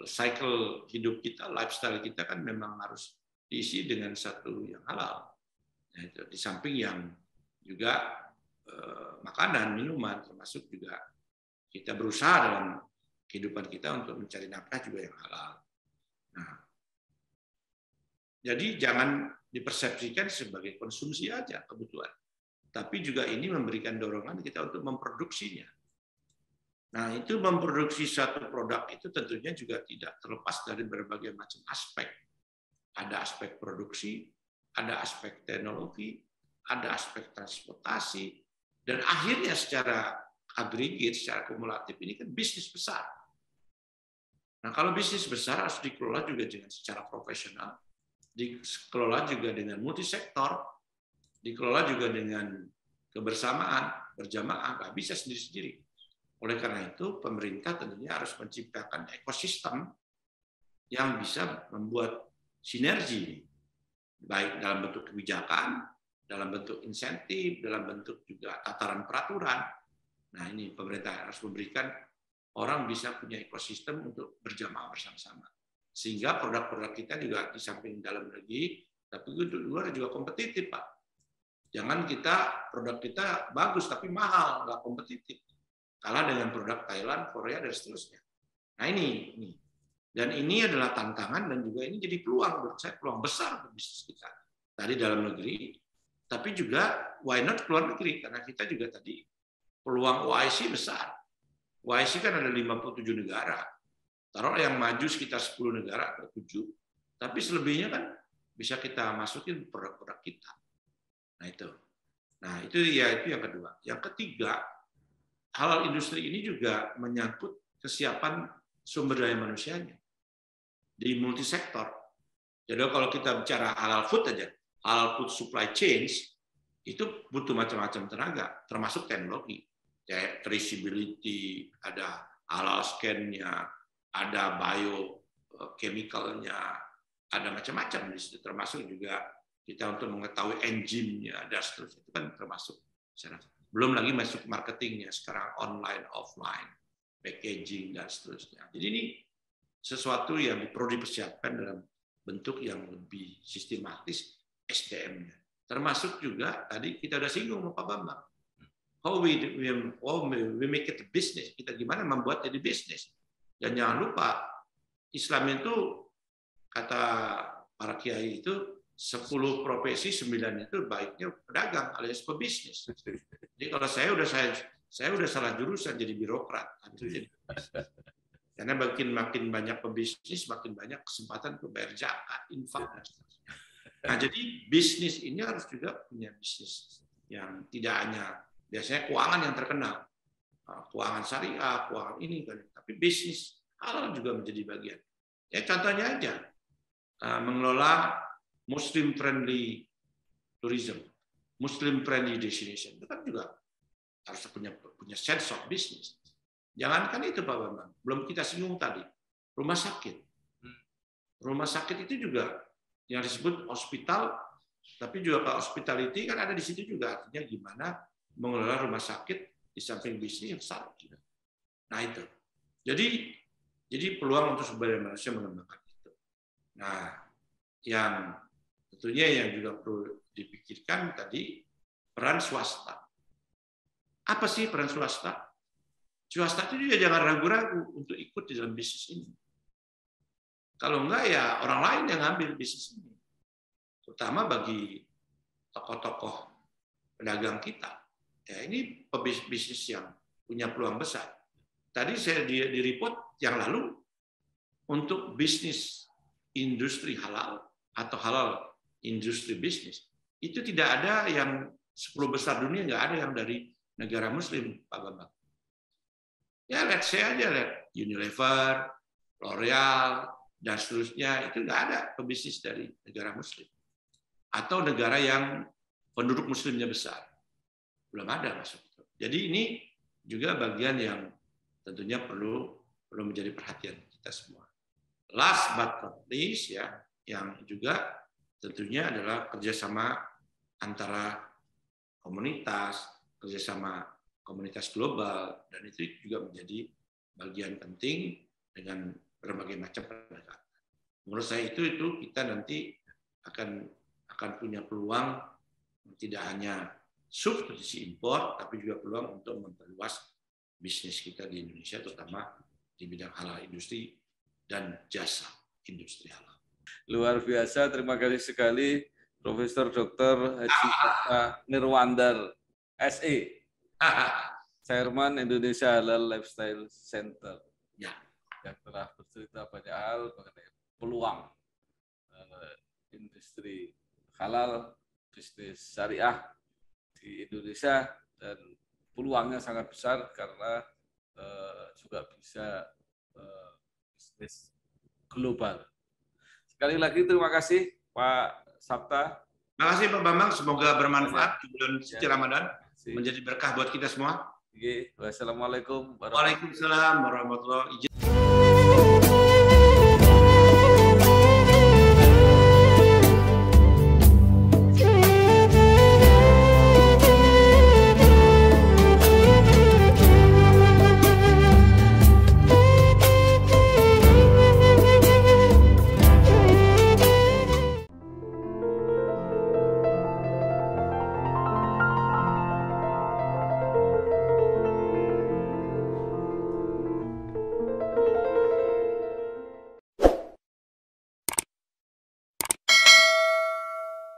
cycle hidup kita, lifestyle kita kan memang harus diisi dengan satu yang halal. Nah, itu di samping yang juga makanan, minuman, termasuk juga kita berusaha dalam kehidupan kita untuk mencari nafkah juga yang halal. Nah, jadi jangan dipersepsikan sebagai konsumsi aja kebutuhan, tapi juga ini memberikan dorongan kita untuk memproduksinya. Nah, itu memproduksi suatu produk itu tentunya juga tidak terlepas dari berbagai macam aspek. Ada aspek produksi, ada aspek teknologi, ada aspek transportasi, dan akhirnya secara agregat, secara kumulatif ini kan bisnis besar. Nah, kalau bisnis besar harus dikelola juga dengan secara profesional, dikelola juga dengan multisektor, dikelola juga dengan kebersamaan, berjamaah, nggak bisa sendiri-sendiri. Oleh karena itu, pemerintah tentunya harus menciptakan ekosistem yang bisa membuat sinergi, baik dalam bentuk kebijakan, dalam bentuk insentif, dalam bentuk juga tataran peraturan. Nah, ini pemerintah harus memberikan orang bisa punya ekosistem untuk berjamaah bersama-sama. Sehingga produk-produk kita juga di samping dalam negeri, tapi di luar juga kompetitif, Pak. Jangan produk kita bagus tapi mahal, nggak kompetitif. Kalah dengan produk Thailand, Korea, dan seterusnya. Nah, ini. Dan ini adalah tantangan dan juga ini jadi peluang, menurut saya peluang besar untuk bisnis kita. Tadi dalam negeri, tapi juga why not keluar negeri, karena kita juga tadi peluang OIC besar. OIC kan ada 57 negara. Taruh yang maju sekitar 10 negara atau 7. Tapi selebihnya kan bisa kita masukin produk-produk kita. Nah, itu yang kedua. Yang ketiga, halal industri ini juga menyangkut kesiapan sumber daya manusianya di multisektor. Jadi kalau kita bicara halal food aja, halal food supply chains itu butuh macam-macam tenaga, termasuk teknologi. Kayak traceability, ada halal scan-nya, ada biochemical-nya, ada macam-macam di situ, termasuk juga kita untuk mengetahui enzimnya, ada seterusnya, itu kan termasuk. Belum lagi masuk marketingnya sekarang online, offline, packaging dan seterusnya. Jadi ini sesuatu yang perlu dipersiapkan dalam bentuk yang lebih sistematis SDM-nya. Termasuk juga tadi kita udah singgung Pak Bambang. How we make it a business. Kita gimana membuat jadi bisnis. Dan jangan lupa Islam itu kata para kiai itu 10 profesi 9 itu baiknya pedagang alias pebisnis. Jadi kalau saya udah salah jurusan jadi birokrat. Karena makin banyak pebisnis, makin banyak kesempatan untuk bayar zakat, infak dan seterusnya. Nah, jadi bisnis ini harus juga punya bisnis yang tidak hanya biasanya keuangan yang terkenal, keuangan syariah, keuangan ini, tapi bisnis halal juga menjadi bagian. Ya contohnya aja, mengelola Muslim friendly tourism, Muslim friendly destination, itu kan juga harus punya sense of business. Jangankan itu Pak Bambang, belum kita singgung tadi, rumah sakit. Rumah sakit itu juga yang disebut hospital, tapi juga Pak hospitality kan ada di situ juga, artinya gimana mengelola rumah sakit di samping bisnis yang besar. Nah itu, jadi peluang untuk sumber daya manusia mengembangkan itu. Nah, yang tentunya yang juga perlu dipikirkan tadi peran swasta. Apa sih peran swasta? Swasta itu juga jangan ragu-ragu untuk ikut di dalam bisnis ini. Kalau enggak ya orang lain yang ngambil bisnis ini. Terutama bagi tokoh-tokoh pedagang kita. Ya ini bisnis yang punya peluang besar. Tadi saya di report yang lalu untuk bisnis industri halal atau halal industri bisnis itu tidak ada yang 10 besar dunia, nggak ada yang dari negara Muslim, Pak Bambang. Ya let's say aja Unilever, L'Oreal dan seterusnya itu nggak ada pebisnis dari negara Muslim atau negara yang penduduk Muslimnya besar, belum ada masuk. Jadi ini juga bagian yang tentunya perlu menjadi perhatian kita semua. Last but not least ya, yang juga tentunya adalah kerjasama antara komunitas, kerjasama komunitas global, dan itu juga menjadi bagian penting dengan berbagai macam pendekatan. Menurut saya itu kita nanti akan punya peluang tidak hanya substitusi impor, tapi juga peluang untuk memperluas bisnis kita di Indonesia, terutama di bidang halal industri dan jasa industri halal. Luar biasa, terima kasih sekali Profesor Dr. Haji Nirwandar SE, Chairman Indonesia Halal Lifestyle Center, ya, yang telah bercerita banyak hal mengenai peluang industri halal, bisnis syariah di Indonesia, dan peluangnya sangat besar karena juga bisa bisnis global. Sekali lagi terima kasih Pak Sabta. Terima kasih Pak Bambang, semoga bermanfaat di bulan suci Ramadan, menjadi berkah buat kita semua. Wassalamualaikum warahmatullahi wabarakatuh.